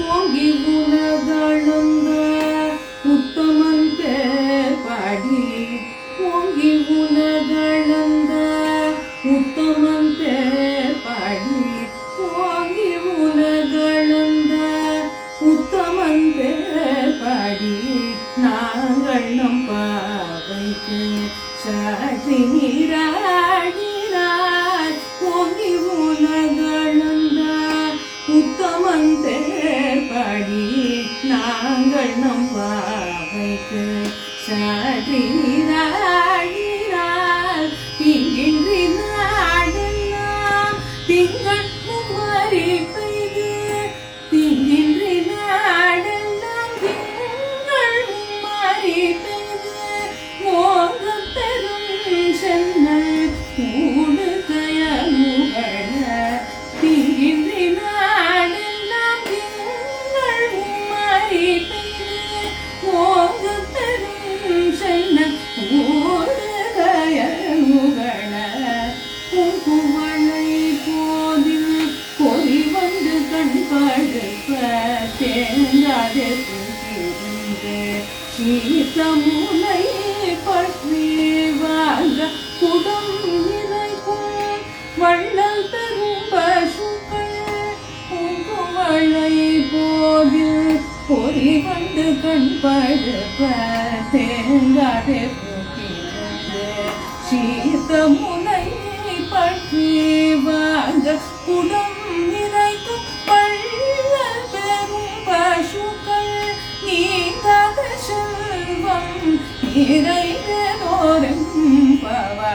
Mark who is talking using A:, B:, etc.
A: ஓங்கி உலகளந்த உத்தமன் பேர் பாடி ஓங்கி உலகளந்த உத்தமன் பேர் பாடி ஓங்கி உலகளந்த உத்தமன் பேர் பாடி நாங்கள் நம் பாவைக்கு சாற்றி நீராடினார் ஓங்கி உலகளந்த உத்தமன் பேர் பாடி நாங்கள் நம் பாவைக்கு சாற்றி நீராடினார் திங்கின்றி நாடெல்லாம் திங்கள் குமரி பெய்து திங்கின்றி நாடெல்லாம் திங்கள் குமரி பெய்து மோக பெரும் சென்னல் கூடு கயமுகழ திங்கின்றி நாடெல்லாம் திங்கள் குமரி பெய்து மோக பெரும் சென்னல் கூடு கயமுகழ பூங்குவளை போதில் பொறி வந்து கண் படுப்ப தேங்காதே பூக்கிருந்து சீத்தமுனை பற்றி வாங்க குடம் நிறைக்கும் வள்ளல் பெரும் பசுக்கள் பூங்குவளை போதில் பொறி வந்து கண் படுப்ப தேங்காதே பூக்கிருந்து சீத்தமுனை பற்றி வாங்க குடம் நிறைக்கும் பள்ளல் பெரும் பசுக்கள் நீங்காத செல்வம் நிறைந்தோரும் பவா